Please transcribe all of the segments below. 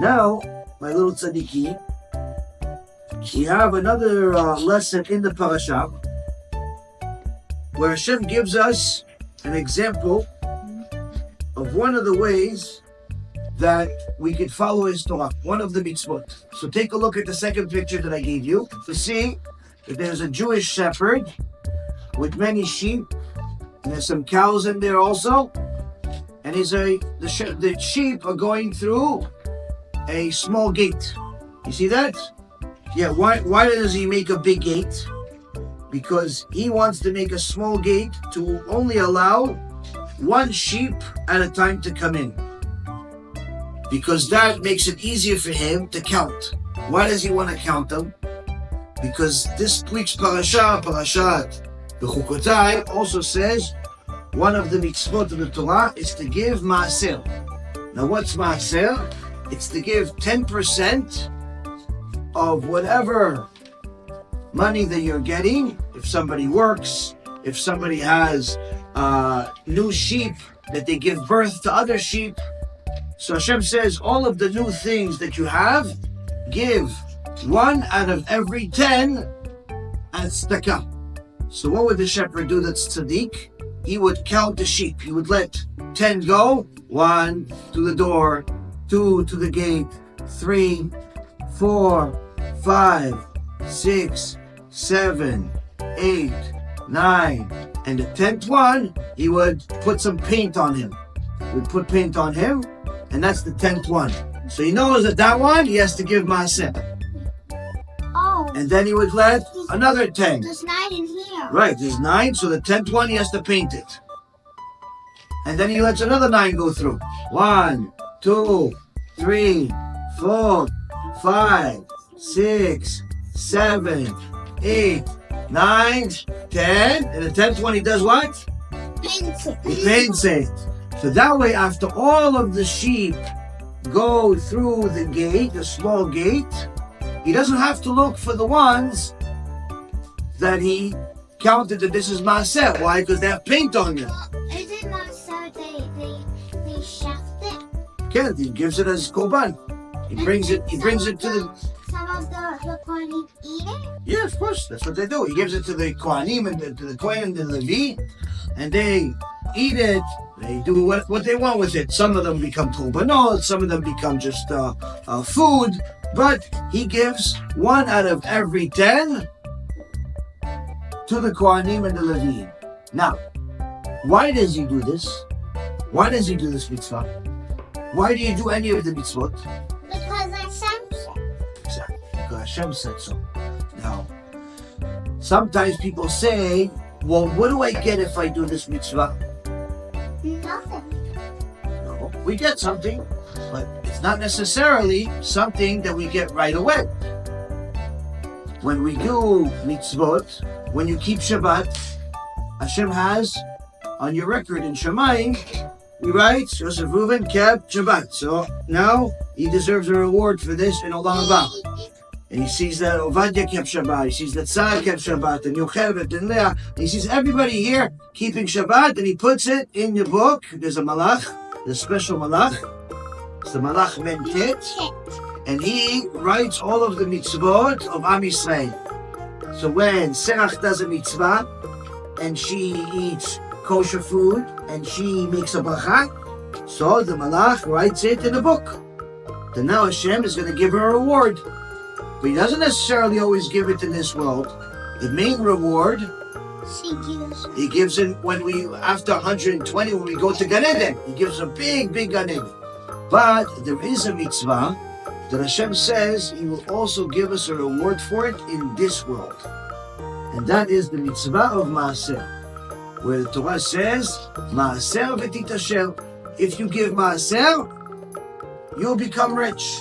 Now, my little tzadiki, we have another lesson in the parasha where Hashem gives us an example of one of the ways that we could follow His Torah, one of the mitzvot. So take a look at the second picture that I gave you to see that there's a Jewish shepherd with many sheep, and there's some cows in there also, and the sheep are going through a small gate. You see that? Yeah, why does he make a big gate? Because he wants to make a small gate to only allow one sheep at a time to come in. Because that makes it easier for him to count. Why does he want to count them? Because this week's parashat Bechukotai, also says one of the mitzvot of the Torah is to give maaser. Now what's maaser? It's to give 10% of whatever money that you're getting. If somebody works, if somebody has new sheep that they give birth to other sheep. So Hashem says all of the new things that you have, give 1 out of every 10 as tzadika. So what would the shepherd do that's tzadik? He would count the sheep. He would let 10 go. 1 to the door, 2 to the gate, 3, 4, 5, 6, 7, 8, 9. And the 10th one, he would put some paint on him. He would put paint on him, and that's the 10th one. So he knows that one, he has to give maaser. Oh. And then he would let another 10. There's 9 in here. Right, there's 9, so the 10th one, he has to paint it. And then he lets another 9 go through. 1, 2, 3, 4, 5, 6, 7, 8, 9, 10. And the 10th one, he does what? Paints it. He paints it. So that way, after all of the sheep go through the gate, the small gate, he doesn't have to look for the ones that he counted that this is maaser. Why? Because they have paint on them. Is it maaser they shaft it? Okay, he gives it as korban. He brings it to the... Some of the Kohanim eat it? Yeah, of course, that's what they do. He gives it to the Kohanim and to the Kohen and the Levi, and they eat it. They do what they want with it. Some of them become korbanot, some of them become just food, but he gives 1 out of every 10 to the Kohanim and the Levi. Now, why does he do this? Why does he do this mitzvah? Why do you do any of the mitzvot? Because Hashem said. Exactly, because Hashem said so. Now, sometimes people say, well, what do I get if I do this mitzvah? Nothing. No, we get something, but it's not necessarily something that we get right away. When we do mitzvot, when you keep Shabbat, Hashem has on your record in Shamayim, he writes, Yosef Reuven kept Shabbat. So now he deserves a reward for this in Olam Haba. And he sees that Ovadia kept Shabbat, he sees that Sarah kept Shabbat, and Yocheved and Leah. And he sees everybody here keeping Shabbat, and he puts it in your book. There's a malach, there's a special malach. It's the malach Mentet. And he writes all of the mitzvot of Am Yisrael. So when Serach does a mitzvah, and she eats kosher food, and she makes a bracha, so the malach writes it in a book. Then now Hashem is going to give her a reward. But he doesn't necessarily always give it in this world. The main reward, he gives it when after 120, when we go to Gan Eden. He gives a big, big Gan Eden. But there is a mitzvah that Hashem says he will also give us a reward for it in this world. And that is the mitzvah of maaser, where the Torah says, maaser v'titasher. If you give maaser, you'll become rich.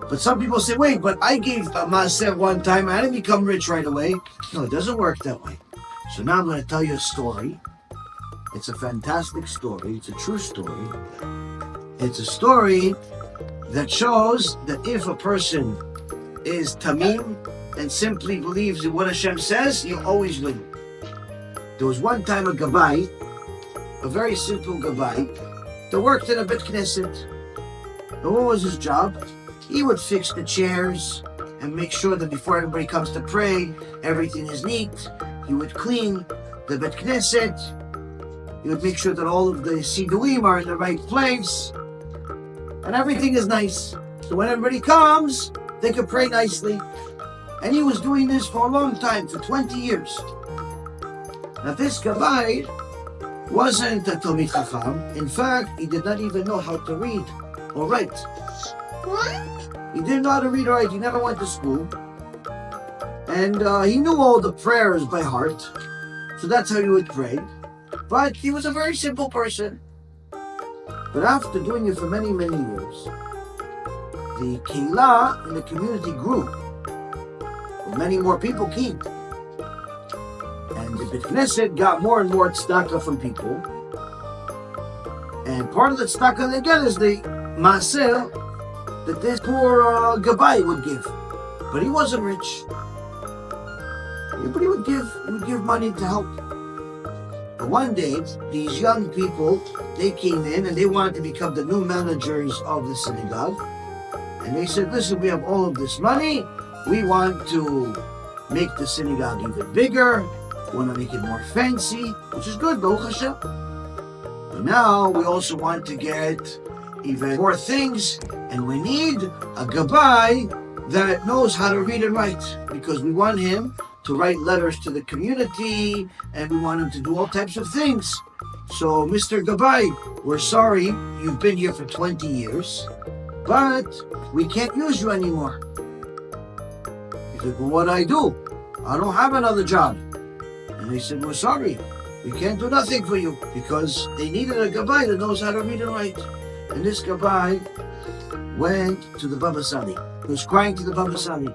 But some people say, wait, but I gave a maaser one time, I didn't become rich right away. No, it doesn't work that way. So now I'm going to tell you a story. It's a fantastic story. It's a true story. It's a story that shows that if a person is tamim and simply believes in what Hashem says, he'll always win. There was one time a gabai, a very simple gabai, that worked in a bet knesset. And what was his job? He would fix the chairs and make sure that before everybody comes to pray, everything is neat. He would clean the Bet Knesset. He would make sure that all of the siduim are in the right place. And everything is nice. So when everybody comes, they can pray nicely. And he was doing this for a long time, for 20 years. Now this Gabbay wasn't a Talmid Chacham. In fact, he did not even know how to read or write. What? He didn't know how to read or write. He never went to school. And he knew all the prayers by heart. So that's how he would pray. But he was a very simple person. But after doing it for many, many years, the keilah in the community grew. Many more people came. And the Bet Knesset got more and more tzadika from people. And part of the tzadika they get is the maaser that this poor gabai would give. But he wasn't rich. But he would give money to help. But one day, these young people, they came in and they wanted to become the new managers of the synagogue. And they said, listen, we have all of this money. We want to make the synagogue even bigger. We want to make it more fancy, which is good, Baruch Hashem. But now we also want to get even more things, and we need a gabai that knows how to read and write, because we want him to write letters to the community, and we want him to do all types of things. So, Mr. Gabbay, we're sorry you've been here for 20 years, but we can't use you anymore. He said, well, what do I do? I don't have another job. And they said, we're sorry. We can't do nothing for you, because they needed a Gabbay that knows how to read and write. And this Gabbay went to the Baba Sali. He was crying to the Baba Sali.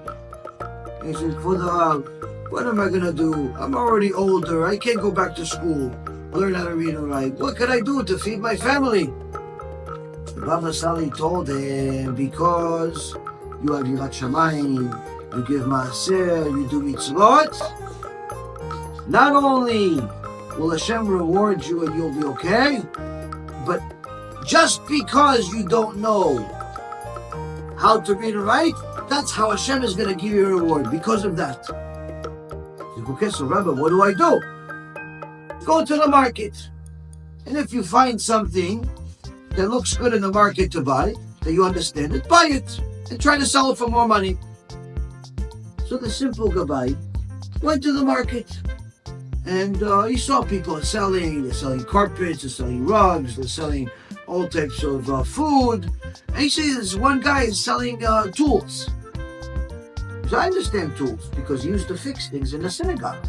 He said, what am I going to do? I'm already older. I can't go back to school, learn how to read and write. What can I do to feed my family? The Baba Sali told him, because you have BeEzrat HaShem Inc, you give maaser, you do mitzvot, not only will Hashem reward you and you'll be okay, but just because you don't know how to read and write, that's how Hashem is going to give you a reward, because of that. He said, okay, so Rabbi, what do I do? Go to the market. And if you find something that looks good in the market to buy, that you understand it, buy it and try to sell it for more money. So the simple Gabbay went to the market, and he saw people selling. They're selling carpets, they're selling rugs, they're selling all types of food. And he sees this one guy is selling tools. So I understand tools because he used to fix things in the synagogue.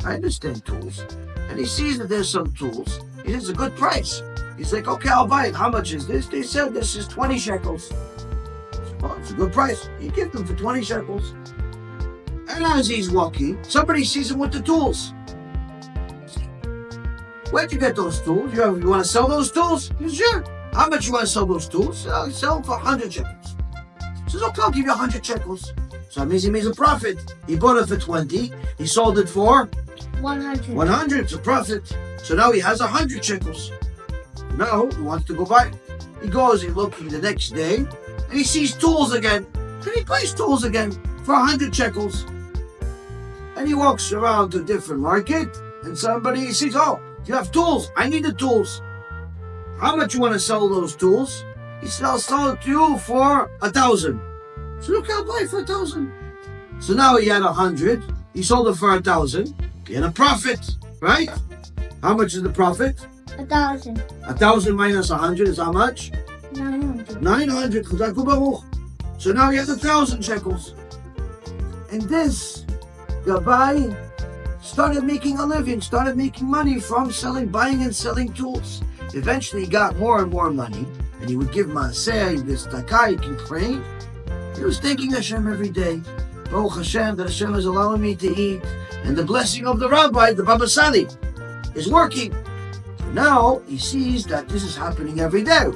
I understand tools. And he sees that there's some tools. He says, it's a good price. He's like, okay, I'll buy it. How much is this? They said this is 20 shekels. Well, it's a good price. He gives them for 20 shekels. And as he's walking, somebody sees him with the tools. Where'd you get those tools? You want to sell those tools? He says, sure. How much you want to sell those tools? I'll sell them for 100 shekels. He says, okay, I'll give you 100 shekels. So that means he makes a profit. He bought it for 20. He sold it for 100. 100. It's a profit. So now he has 100 shekels. Now he wants to go buy it. He goes, he's looking the next day, and he sees tools again. And he buys tools again for 100 shekels. And he walks around to a different market, and somebody sees, oh, you have tools. I need the tools. How much you want to sell those tools? He said, I'll sell it to you for 1,000. So okay, I'll buy it for 1,000. So now he had 100. He sold it for 1,000. He had a profit, right? How much is the profit? 1,000. 1,000 minus 100 is how much? 900. 900. Chazak Baruch. So now he has 1,000 shekels. And this Gabbay started making a living, started making money from buying and selling tools. Eventually he got more and more money, and he would give maaser, he would give tzadika, he keep praying. He was thanking Hashem every day. Baruch Hashem, that Hashem is allowing me to eat, and the blessing of the rabbi, the Baba Sali, is working. So now he sees that this is happening every day.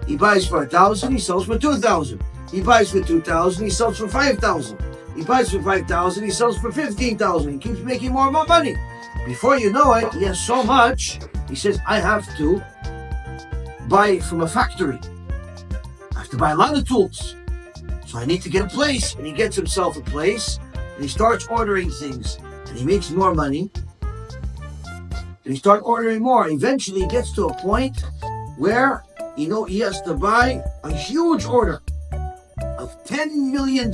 He buys for 1,000, he sells for 2,000. He buys for 2,000, he sells for 5,000. He buys for 5,000, he sells for 15,000. He keeps making more and more money. Before you know it, he has so much, he says, I have to buy from a factory. have to buy a lot of tools. So I need to get a place. And he gets himself a place. And he starts ordering things. And he makes more money. And he starts ordering more. Eventually he gets to a point where, he has to buy a huge order of $10 million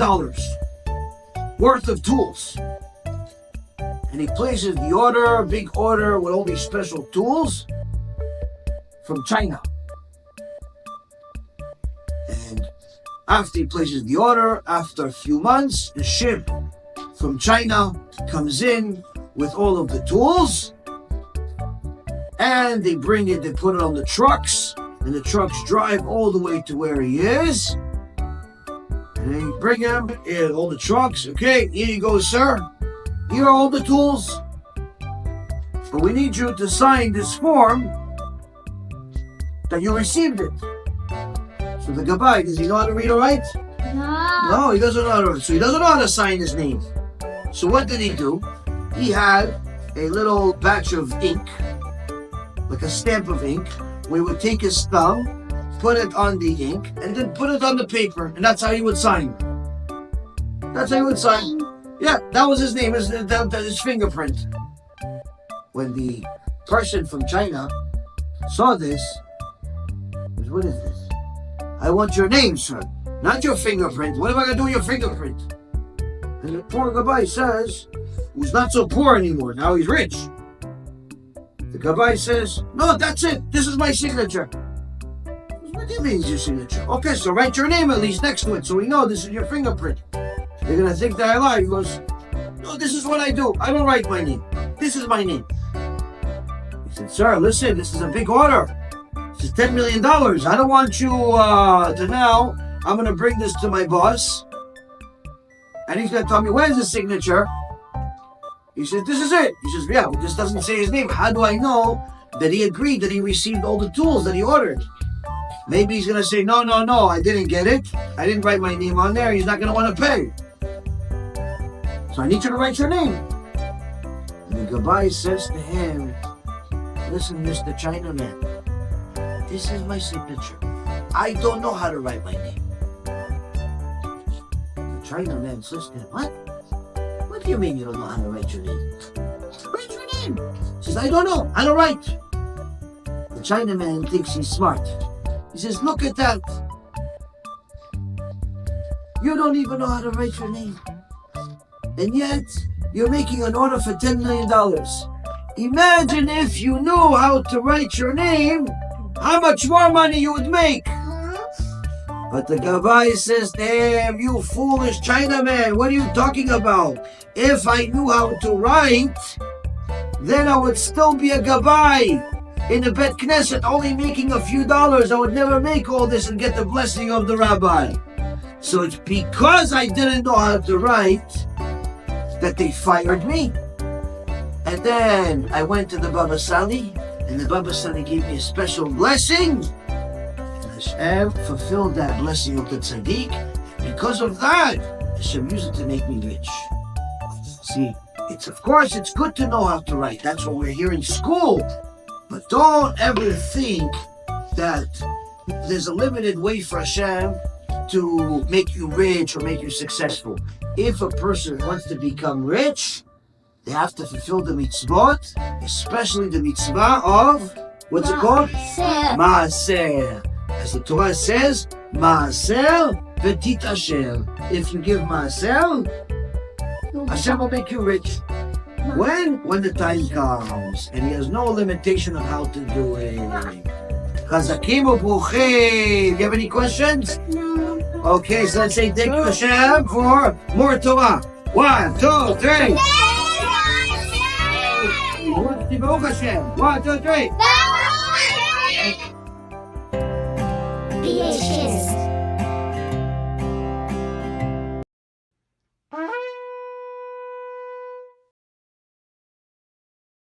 worth of tools. And he places the order, a big order with all these special tools from China. And after he places the order, after a few months, the ship from China comes in with all of the tools. And they bring it, they put it on the trucks. And the trucks drive all the way to where he is. And they bring him in all the trucks. Okay, here you go, sir. Here are all the tools. But we need you to sign this form that you received it. So the gabai, does he know how to read or write? No, he doesn't know how to write. So he doesn't know how to sign his name. So what did he do? He had a little batch of ink, like a stamp of ink. We would take his thumb, put it on the ink, and then put it on the paper. And that's how he would sign. That's how he would sign. Yeah, that was his name, his fingerprint. When the person from China saw this, he said, what is this? I want your name, sir, not your fingerprint. What am I going to do with your fingerprint? And the poor Gabbay says, who's not so poor anymore, now he's rich. The Gabbay says, no, that's it. This is my signature. What do you mean it's your signature? Okay, so write your name at least next to it so we know this is your fingerprint. They're going to think that I lie. He goes, no, this is what I do. I don't write my name. This is my name. He said, sir, listen, this is a big order. This is $10 million. I don't want you to now. I'm going to bring this to my boss. And he's going to tell me, where's the signature? He says, this is it. He says, yeah, well, this doesn't say his name. How do I know that he agreed, that he received all the tools that he ordered? Maybe he's going to say, no, I didn't get it. I didn't write my name on there. He's not going to want to pay. So I need you to write your name. And the Gabbay says to him, listen, Mr. Chinaman, this is my signature. I don't know how to write my name. The Chinaman says to him, what? What do you mean you don't know how to write your name? Write your name. He says, I don't know how to write. The Chinaman thinks he's smart. He says, look at that. You don't even know how to write your name. And yet, you're making an order for $10 million. Imagine if you knew how to write your name, how much more money you would make. But the Gabbay says, damn, you foolish Chinaman, what are you talking about? If I knew how to write, then I would still be a Gabbay in the Bet Knesset, only making a few dollars. I would never make all this and get the blessing of the rabbi. So it's because I didn't know how to write that they fired me. And then I went to the Baba Sali, and the Baba Sali gave me a special blessing. And Hashem fulfilled that blessing of the tzaddik. Because of that, Hashem used it to make me rich. See, it's good to know how to write. That's what we're here in school. But don't ever think that there's a limited way for Hashem to make you rich or make you successful. If a person wants to become rich, they have to fulfill the mitzvot, especially the mitzvah of, what's it called? Maaser. As the Torah says, maaser v'titasher. If you give maaser, Hashem will make you rich. When the time comes, and he has no limitation on how to do it. Chazakim u'bruchim. You have any questions? No. Okay, so let's say thank you Hashem for more Torah. 1, 2, 3. Baruch Hashem. 1, 2, 3. BeEzrat.